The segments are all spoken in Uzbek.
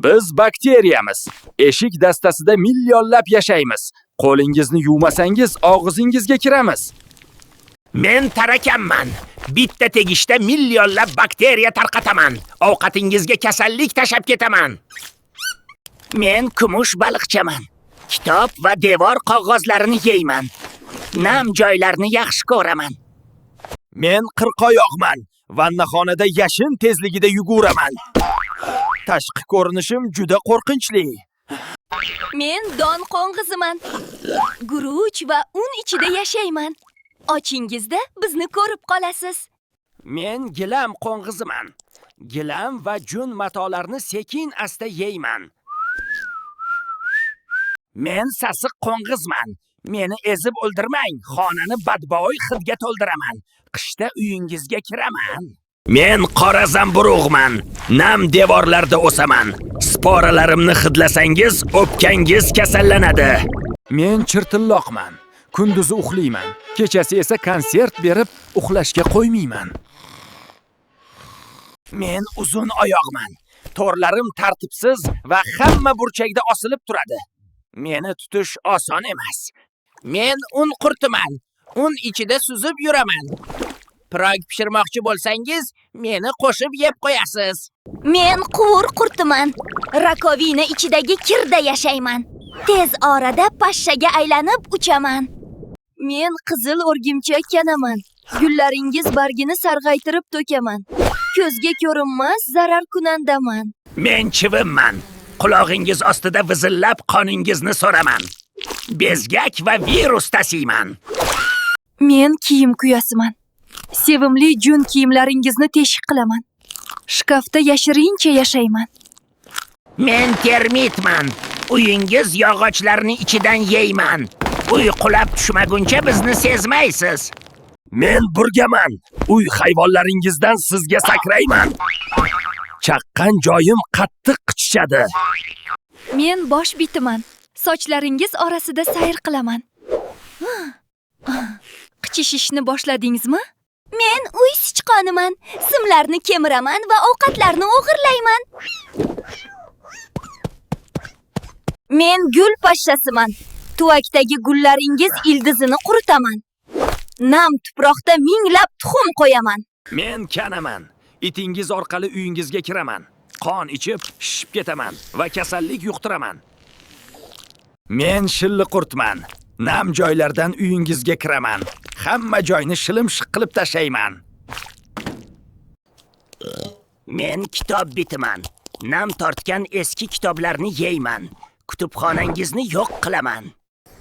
Biz bakteriyamiz. Eshik dastasida millionlab yashaymiz. Qo'lingizni yuvmasangiz og'zingizga kiramiz. Men tarakanman. Bitta tegishda millionlab bakteriya tarqataman. Ovqatingizga kasallik tashab ketaman. Men kumush baliqchaman. Kitob va devor qog'ozlarini yeyman. Nam joylarni yaxshi ko'raman. Men qirqoyoqman. Vannaxonada yashin tezligida yuguraman. Tashqi ko'rinishim juda qo'rqinchli. Men don qo'ng'iziman. Guruch va un ichida yashayman. Ochingizda bizni ko'rib qolasiz. Men gilam qo'ng'iziman. Gilam va jun matolarni sekin asta yeyman. Men sasiq qo'ng'izman. Meni ezib o'ldirmang. Xonani badbo'y hidga to'ldiraman. Qishda uyingizga kiraman. Men qora zamburug'man. Nam devorlarda o'saman. Sporalarimni hidlasangiz, o'pkangiz kasallanadi. Men chirtilloqman. Kunduzi uxlayman. Kechasi esa konsert berib uxlashga qo'ymayman. Men uzun oyoqman. To'rlarim tartibsiz va hamma burchakda osilib turadi. Meni tutish oson emas. Men un qurtiman. Un ichida suzib yuraman. Pirog pishirmoqchi bo'lsangiz, meni qo'shib yeb qo'yasiz. Men quvur qurtiman. Rakovina ichidagi kirda yashayman. Tez orada pashshaga aylanib uchaman. Men qizil o'rgimchak kanaman. Gullaringiz bargini sarg'aytirib to'kaman. Ko'zga ko'rinmas zarar kunandaman. Men chivimman. Qulog'ingiz ostida vizillab qoningizni so'raman. Bezgak va virus tasiyman. Men kiyim kuyasiman. Sevimli jun kiyimlaringizni teshik qilaman. Shkafda yashirincha yashayman. Men termitman. Uyingiz yog'ochlarini ichidan yeyman. Uy qulab tushmaguncha bizni sezmaysiz. Men burgaman. Uy hayvonlaringizdan sizga sakrayman. Chaqqan joyim qattiq qichishadi. Men bosh bitiman. Sochlaringiz orasida sayr qilaman. Qichishishni boshladingizmi? Men uy sichqoniman. Simlarni kemiraman va ovqatlarni o'g'irlayman. Men gul pashshasiman. Tuvakdagi gullaringiz ildizini quritaman. Nam tuproqda minglab tuxum qo'yaman. Men kanaman. Itingiz orqali uyingizga kiraman. Qon ichib, shishib ketaman va kasallik yuqtiraman. Men shilli qurtman. Nam joylardan uyingizga kiraman. Hamma joyni shilim-shiq qilib tashlayman. Men kitob bitiman. Nam tortgan eski kitoblarni yeyman. Kutubxonangizni yo'q qilaman.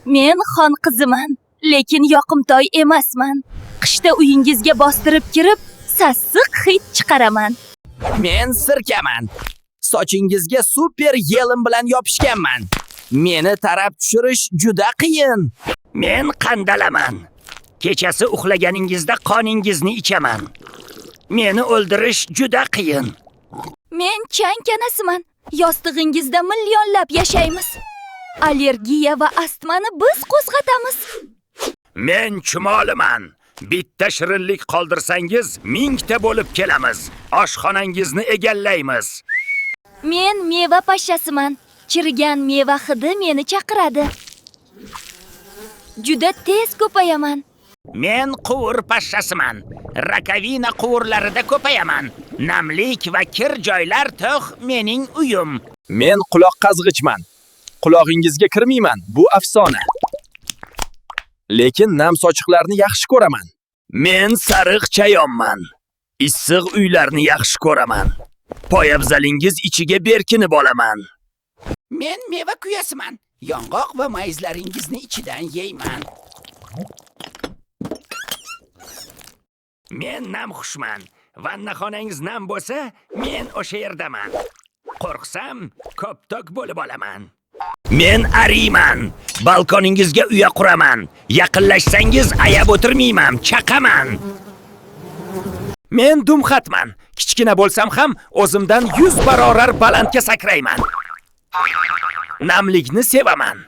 Men xon qiziman, lekin yoqimtoy emasman. Qishda uyingizga bostirib kirib, sassiq hid chiqaraman. Men sirkaman. Sochingizga super yelim bilan yopishganman. Meni tarab tushirish juda qiyin. Men qandalaman. Kechasi uxlaganingizda qoningizni ichaman. Meni o'ldirish juda qiyin. Men chang kanasiman. Yostig'ingizda millionlab yashaymiz. Allergiya va astmani biz qo'zg'atamiz. Men chumoliman. Bitta shirinlik qoldirsangiz, mingta bo'lib kelamiz. Oshxonangizni egallaymiz. Men meva pashshasiman. Chirigan meva hidi meni chaqiradi. Juda tez ko'payaman. Men quvur pashshasiman. Rakovina quvurlarida ko'payaman. Namlik va kir joylar to'q mening uyim. Men quloq qazg'ichman. Qulog'ingizga kirmayman. Bu afsona. Lekin nam sochiqlarni yaxshi ko'raman. Men sariq chayonman. Issiq uylarni yaxshi ko'raman. Poyabzalingiz ichiga berkinib olaman. Men meva kuyasiman. Yong'oq va mayizlaringizni ichidan yeyman. Men namxushman. Vannaxonangiz nam bo'lsa, men o'sha yerdaman. Qo'rqsam, koptok bo'lib olaman. Men ariyman. Balkoningizga uya quraman. Yaqinlashsangiz ayab o'tirmayman, chaqaman. Men dumxatman. Kichkina bo'lsam ham o'zimdan 100 barobar balandga sakrayman. Namlikni sevaman.